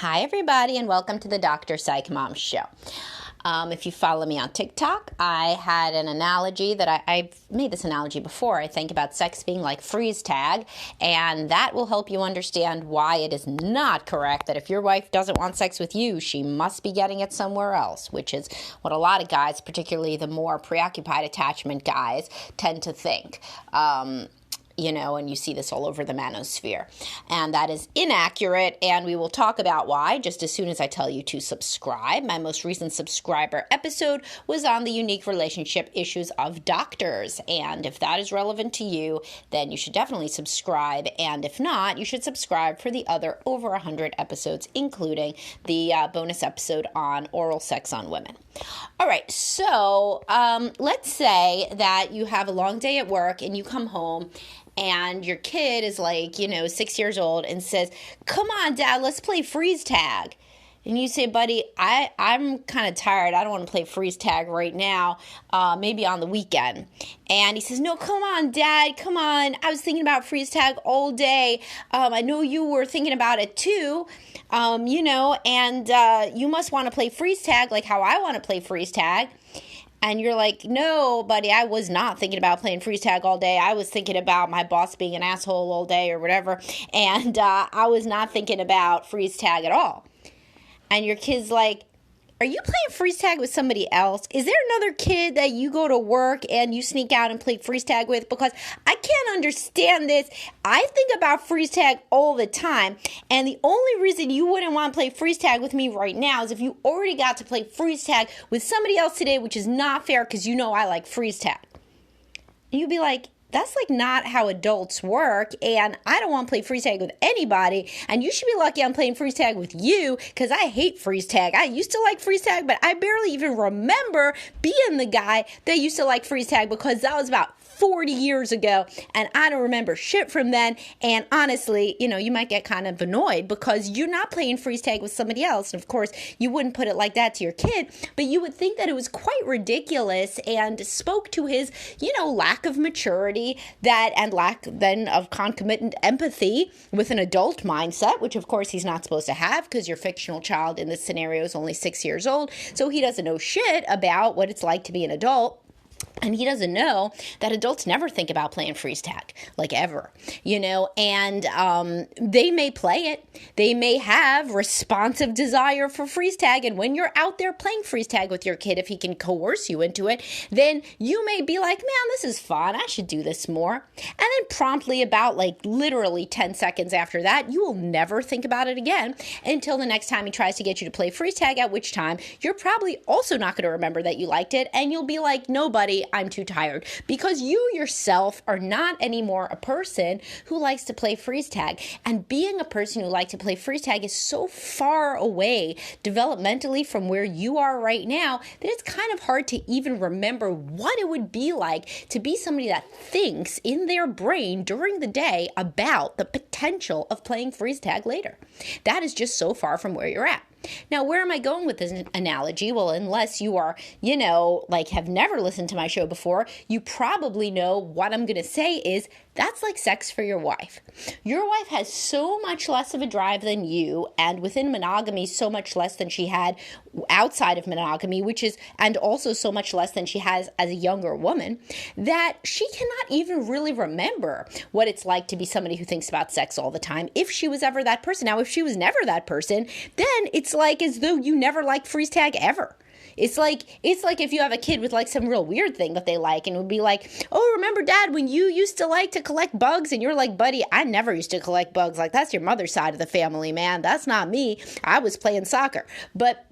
Hi, everybody, and welcome to the Dr. Psych Mom Show. If you follow me on TikTok, I had an analogy that I've made this analogy before. I think about sex being like freeze tag, and that will help you understand why it is not correct that if your wife doesn't want sex with you, she must be getting it somewhere else, which is what a lot of guys, particularly the more preoccupied attachment guys, tend to think. And you see this all over the manosphere. And that is inaccurate, and we will talk about why just as soon as I tell you to subscribe. My most recent subscriber episode was on the unique relationship issues of doctors, and if that is relevant to you, then you should definitely subscribe, and if not, you should subscribe for the other over 100 episodes, including the bonus episode on oral sex on women. All right, so let's say that you have a long day at work and you come home and your kid is 6 years old and says, "Come on, Dad, let's play freeze tag." And you say, "Buddy, I'm kind of tired. I don't want to play freeze tag right now, maybe on the weekend." And he says, "No, come on, Dad, come on. I was thinking about freeze tag all day. I know you were thinking about it too, and you must want to play freeze tag like how I want to play freeze tag." And you're like, "No, buddy, I was not thinking about playing freeze tag all day. I was thinking about my boss being an asshole all day or whatever. And I was not thinking about freeze tag at all." And your kid's like, "Are you playing freeze tag with somebody else? Is there another kid that you go to work and you sneak out and play freeze tag with? Because I can't understand this. I think about freeze tag all the time. And the only reason you wouldn't want to play freeze tag with me right now is if you already got to play freeze tag with somebody else today, which is not fair because you know I like freeze tag." And you'd be like, "That's not how adults work, and I don't want to play freeze tag with anybody, and you should be lucky I'm playing freeze tag with you because I hate freeze tag. I used to like freeze tag, but I barely even remember being the guy that used to like freeze tag because that was about 40 years ago, and I don't remember shit from then." And honestly, you might get kind of annoyed because you're not playing freeze tag with somebody else. And of course, you wouldn't put it like that to your kid, but you would think that it was quite ridiculous and spoke to his, lack of maturity and lack then of concomitant empathy with an adult mindset, which of course he's not supposed to have because your fictional child in this scenario is only 6 years old. So he doesn't know shit about what it's like to be an adult. And he doesn't know that adults never think about playing freeze tag, ever, and they may play it. They may have responsive desire for freeze tag. And when you're out there playing freeze tag with your kid, if he can coerce you into it, then you may be like, "Man, this is fun. I should do this more." And then promptly about literally 10 seconds after that, you will never think about it again until the next time he tries to get you to play freeze tag, at which time you're probably also not going to remember that you liked it. And you'll be like, "No, buddy, I'm too tired," because you yourself are not anymore a person who likes to play freeze tag. And being a person who likes to play freeze tag is so far away developmentally from where you are right now that it's kind of hard to even remember what it would be like to be somebody that thinks in their brain during the day about the potential of playing freeze tag later. That is just so far from where you're at. Now, where am I going with this analogy? Well, unless you are, have never listened to my show before, you probably know what I'm going to say is that's like sex for your wife. Your wife has so much less of a drive than you, and within monogamy, so much less than she had outside of monogamy, and also so much less than she has as a younger woman, that she cannot even really remember what it's like to be somebody who thinks about sex all the time if she was ever that person. Now, if she was never that person, then it's like as though you never liked freeze tag ever. It's like if you have a kid with some real weird thing that they like, and it would be like, "Oh, remember, Dad, when you used to like to collect bugs?" And you're like, "Buddy, I never used to collect bugs. That's your mother's side of the family, man. That's not me. I was playing soccer." But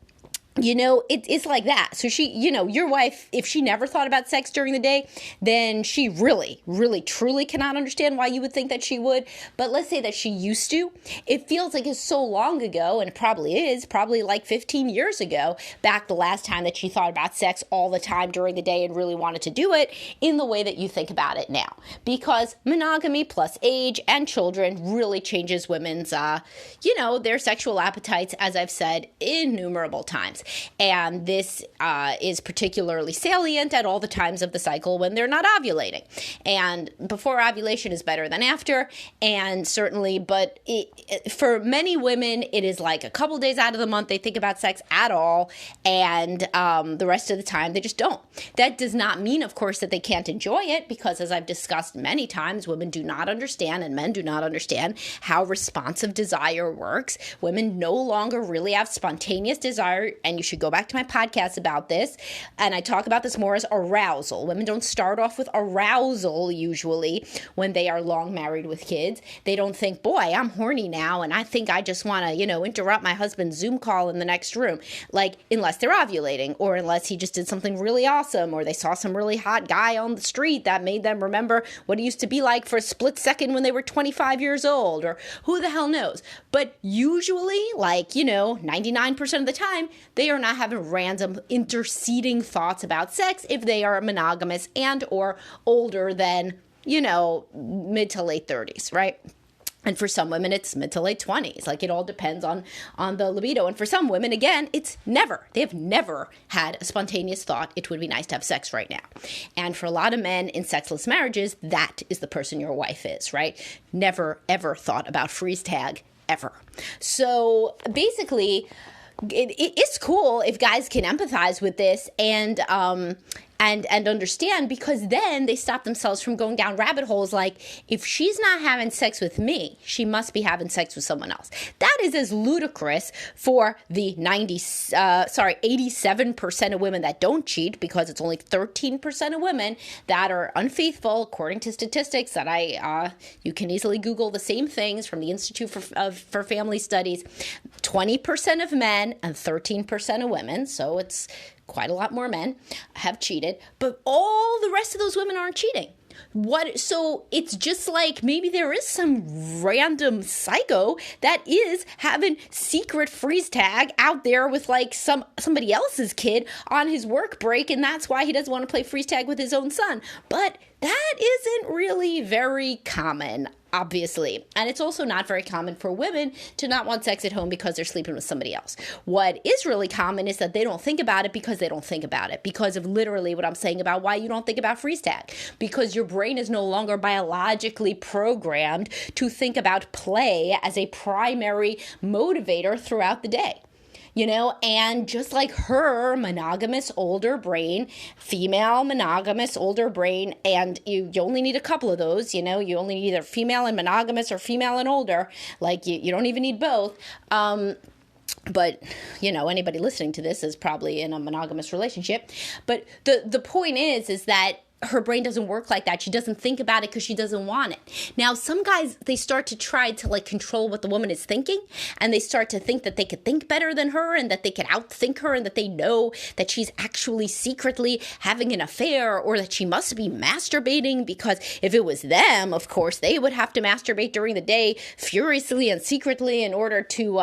it's like that. So she, your wife, if she never thought about sex during the day, then she really, really, truly cannot understand why you would think that she would. But let's say that she used to. It feels like it's so long ago, and it probably is, probably 15 years ago, back the last time that she thought about sex all the time during the day and really wanted to do it in the way that you think about it now. Because monogamy plus age and children really changes women's, their sexual appetites, as I've said innumerable times. And this is particularly salient at all the times of the cycle when they're not ovulating. And before ovulation is better than after, and certainly, but for many women, it is like a couple days out of the month they think about sex at all, and the rest of the time they just don't. That does not mean, of course, that they can't enjoy it, because as I've discussed many times, women do not understand and men do not understand how responsive desire works. Women no longer really have spontaneous desire, and you should go back to my podcast about this, and I talk about this more as arousal. Women don't start off with arousal usually when they are long married with kids. They don't think, boy, I'm horny now and I think I just want to, interrupt my husband's Zoom call in the next room, like unless they're ovulating or unless he just did something really awesome or they saw some really hot guy on the street that made them remember what it used to be like for a split second when they were 25 years old, or who the hell knows. But usually, 99% of the time, they are not having random interceding thoughts about sex if they are monogamous and or older than, mid to late 30s, right? And for some women, it's mid to late 20s. It all depends on the libido. And for some women, again, it's never. They have never had a spontaneous thought, it would be nice to have sex right now. And for a lot of men in sexless marriages, that is the person your wife is, right? Never, ever thought about freeze tag, ever. So basically, it's cool if guys can empathize with this and understand, because then they stop themselves from going down rabbit holes like, if she's not having sex with me, she must be having sex with someone else. That is as ludicrous for the 87% of women that don't cheat, because it's only 13% of women that are unfaithful, according to statistics that you can easily Google the same things from the Institute for Family Studies. 20% of men and 13% of women, so it's quite a lot more men have cheated, but all the rest of those women aren't cheating. So it's just like maybe there is some random psycho that is having secret freeze tag out there with somebody else's kid on his work break, and that's why he doesn't want to play freeze tag with his own son. But that isn't really very common, obviously. And it's also not very common for women to not want sex at home because they're sleeping with somebody else. What is really common is that they don't think about it because they don't think about it, because of literally what I'm saying about why you don't think about freeze tag. Because your brain is no longer biologically programmed to think about play as a primary motivator throughout the day. And just like her monogamous older brain, female monogamous older brain, and you only need a couple of those, you only need either female and monogamous or female and older, you don't even need both. But, anybody listening to this is probably in a monogamous relationship. But the point is that her brain doesn't work like that. She doesn't think about it because she doesn't want it. Now, some guys, they start to try to control what the woman is thinking, and they start to think that they could think better than her and that they could outthink her and that they know that she's actually secretly having an affair or that she must be masturbating, because if it was them, of course, they would have to masturbate during the day furiously and secretly in order to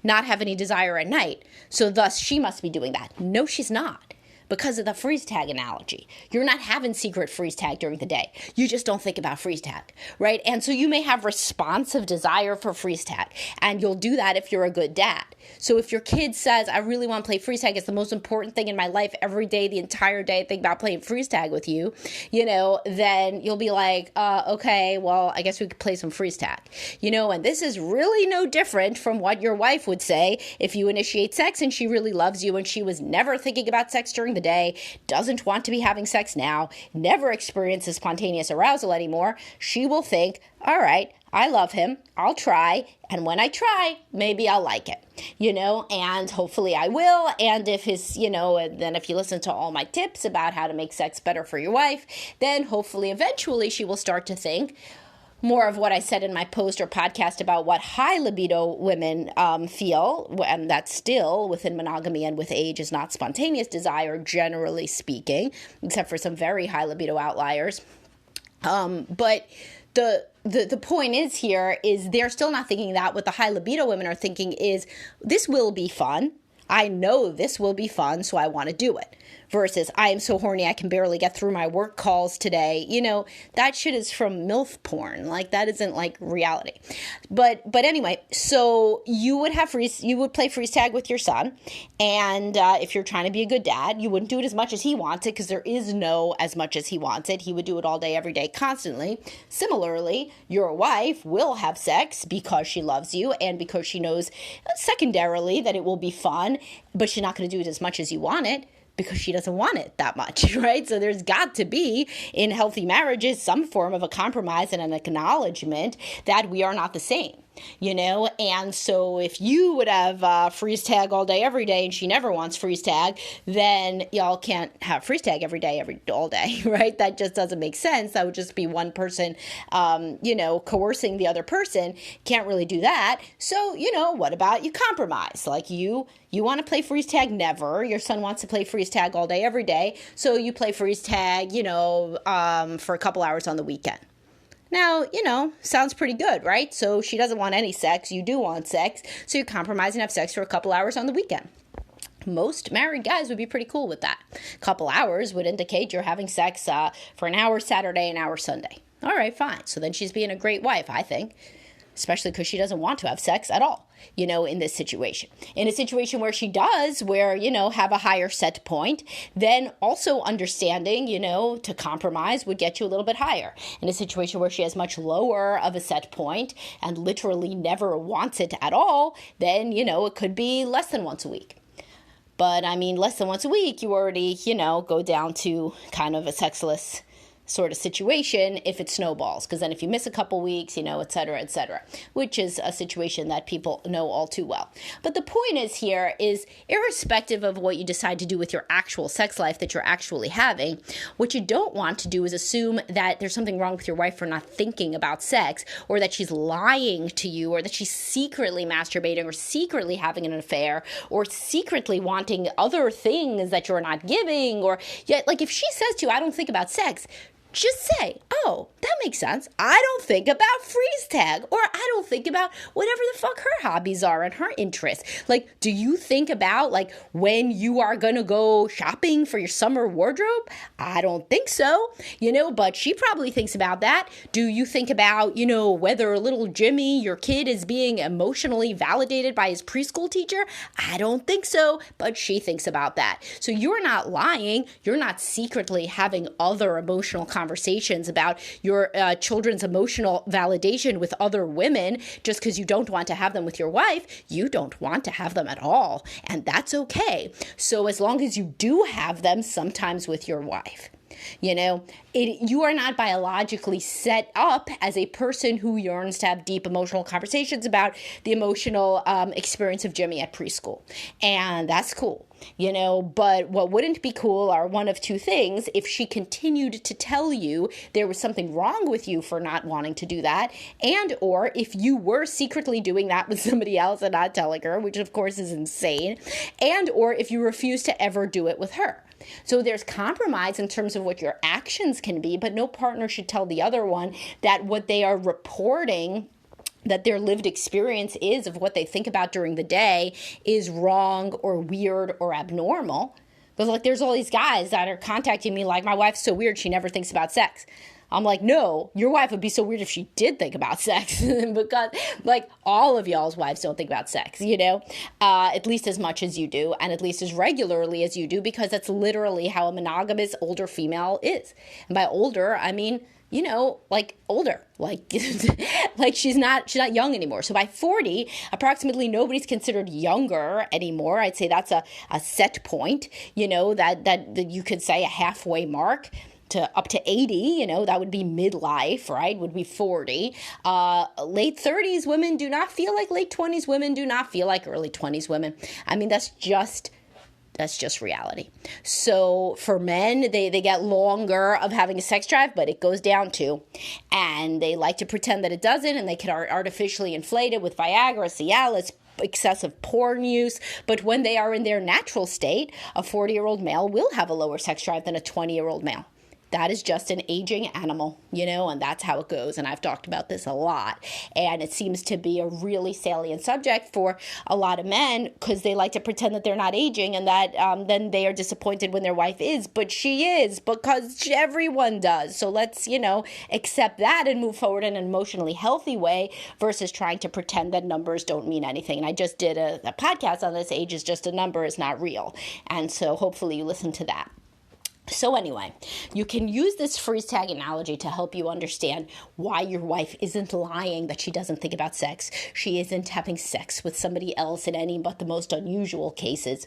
not have any desire at night. So thus, she must be doing that. No, she's not. Because of the freeze tag analogy. You're not having secret freeze tag during the day. You just don't think about freeze tag, right? And so you may have responsive desire for freeze tag, and you'll do that if you're a good dad. So if your kid says, I really want to play freeze tag, it's the most important thing in my life every day, the entire day, I think about playing freeze tag with you, then you'll be like, okay, well, I guess we could play some freeze tag. And this is really no different from what your wife would say if you initiate sex and she really loves you and she was never thinking about sex during the day, doesn't want to be having sex now, never experiences spontaneous arousal anymore. She will think, all right, I love him, I'll try, and when I try, maybe I'll like it, and hopefully I will. And if then if you listen to all my tips about how to make sex better for your wife, then hopefully eventually she will start to think more of what I said in my post or podcast about what high libido women feel, and that's still within monogamy and with age is not spontaneous desire, generally speaking, except for some very high libido outliers. But the point is here is they're still not thinking that. What the high libido women are thinking is, this will be fun. I know this will be fun, so I want to do it, versus I am so horny I can barely get through my work calls today. That shit is from MILF porn. Like, that isn't like reality. But anyway, so you would play freeze tag with your son, and if you're trying to be a good dad, you wouldn't do it as much as he wants it, because there is no as much as he wants it. He would do it all day, every day, constantly. Similarly, your wife will have sex because she loves you and because she knows secondarily that it will be fun, but she's not going to do it as much as you want it, because she doesn't want it that much, right? So there's got to be, in healthy marriages, some form of a compromise and an acknowledgement that we are not the same. And so if you would have freeze tag all day, every day, and she never wants freeze tag, then y'all can't have freeze tag every day, all day, right? That just doesn't make sense. That would just be one person, coercing the other person. Can't really do that. So, what about you compromise? Like you want to play freeze tag? Never. Your son wants to play freeze tag all day, every day. So you play freeze tag, for a couple hours on the weekend. Now, sounds pretty good, right? So she doesn't want any sex. You do want sex. So you compromise and have sex for a couple hours on the weekend. Most married guys would be pretty cool with that. A couple hours would indicate you're having sex for an hour Saturday, an hour Sunday. All right, fine. So then she's being a great wife, I think. Especially because she doesn't want to have sex at all, in this situation. In a situation where she does, have a higher set point, then also understanding, to compromise would get you a little bit higher. In a situation where she has much lower of a set point and literally never wants it at all, then, it could be less than once a week. But less than once a week, you already, go down to kind of a sexless sort of situation if it snowballs, because then if you miss a couple weeks, et cetera, which is a situation that people know all too well. But the point is irrespective of what you decide to do with your actual sex life that you're actually having, what you don't want to do is assume that there's something wrong with your wife for not thinking about sex, or that she's lying to you, or that she's secretly masturbating, or secretly having an affair, or secretly wanting other things that you're not giving, or yet, like, if she says to you, I don't think about sex, just say, oh, that makes sense. I don't think about freeze tag, or I don't think about whatever the fuck her hobbies are and her interests. Like, do you think about, like, when you are going to go shopping for your summer wardrobe? I don't think so, but she probably thinks about that. Do you think about, whether little Jimmy, your kid, is being emotionally validated by his preschool teacher? I don't think so, but she thinks about that. So you're not lying. You're not secretly having other emotional conversations about your children's emotional validation with other women just because you don't want to have them with your wife. You don't want to have them at all, and that's okay. So as long as you do have them sometimes with your wife, you are not biologically set up as a person who yearns to have deep emotional conversations about the emotional experience of Jimmy at preschool. And that's cool, but what wouldn't be cool are one of two things: if she continued to tell you there was something wrong with you for not wanting to do that, and or if you were secretly doing that with somebody else and not telling her, which of course is insane, and or if you refuse to ever do it with her. So there's compromise in terms of what your actions can be, but no partner should tell the other one that what they are reporting, that their lived experience is of what they think about during the day, is wrong or weird or abnormal. Because, like, there's all these guys that are contacting me like, my wife's so weird, she never thinks about sex. I'm like, no, your wife would be so weird if she did think about sex. Because, like, all of y'all's wives don't think about sex, at least as much as you do, and at least as regularly as you do, because that's literally how a monogamous older female is. And by older, I mean, like older, like she's not young anymore. So by 40, approximately, nobody's considered younger anymore. I'd say that's a set point, that you could say a halfway mark. To up to 80, that would be midlife, right? Would be 40. Late 30s women do not feel like late 20s women, do not feel like early 20s women. I mean, that's just reality. So for men, they get longer of having a sex drive, but it goes down too. And they like to pretend that it doesn't, and they can artificially inflate it with Viagra, Cialis, excessive porn use. But when they are in their natural state, a 40-year-old male will have a lower sex drive than a 20-year-old male. that is just an aging animal, and that's how it goes. And I've talked about this a lot. And it seems to be a really salient subject for a lot of men because they like to pretend that they're not aging and that then they are disappointed when their wife is. But she is, because everyone does. So let's, accept that and move forward in an emotionally healthy way versus trying to pretend that numbers don't mean anything. And I just did a podcast on this. Age is just a number, is not real. And so hopefully you listen to that. So anyway, you can use this freeze tag analogy to help you understand why your wife isn't lying that she doesn't think about sex. She isn't having sex with somebody else in any but the most unusual cases.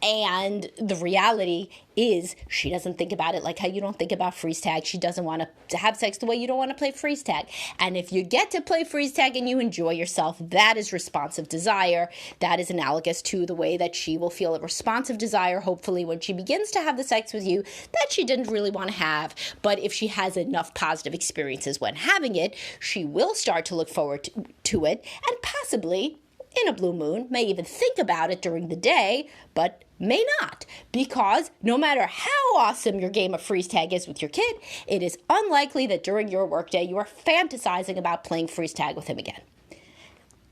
And the reality is she doesn't think about it like how you don't think about freeze tag. She doesn't want to have sex the way you don't want to play freeze tag. And if you get to play freeze tag and you enjoy yourself, that is responsive desire. That is analogous to the way that she will feel a responsive desire, hopefully, when she begins to have the sex with you that she didn't really want to have. But if she has enough positive experiences when having it, she will start to look forward to it and possibly, in a blue moon, may even think about it during the day, but may not, because no matter how awesome your game of freeze tag is with your kid, it is unlikely that during your workday you are fantasizing about playing freeze tag with him again.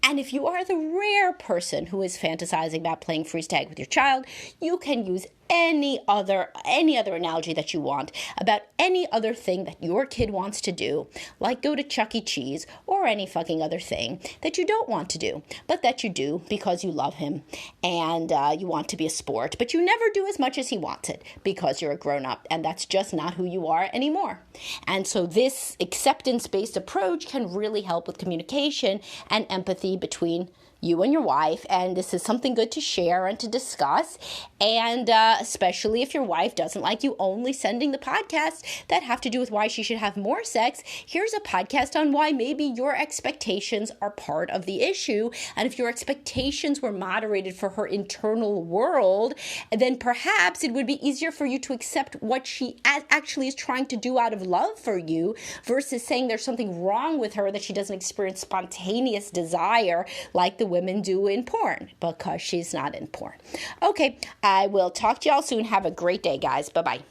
And if you are the rare person who is fantasizing about playing freeze tag with your child, you can use any other analogy that you want about any other thing that your kid wants to do, like go to Chuck E. Cheese or any fucking other thing that you don't want to do, but that you do because you love him and you want to be a sport, but you never do as much as he wants it because you're a grown-up, and that's just not who you are anymore. And so this acceptance-based approach can really help with communication and empathy between you and your wife, and this is something good to share and to discuss, and especially if your wife doesn't like you only sending the podcasts that have to do with why she should have more sex. Here's a podcast on why maybe your expectations are part of the issue, and if your expectations were moderated for her internal world, then perhaps it would be easier for you to accept what she actually is trying to do out of love for you versus saying there's something wrong with her, that she doesn't experience spontaneous desire like the women do in porn, because she's not in porn. Okay, I will talk to y'all soon. Have a great day, guys. Bye-bye.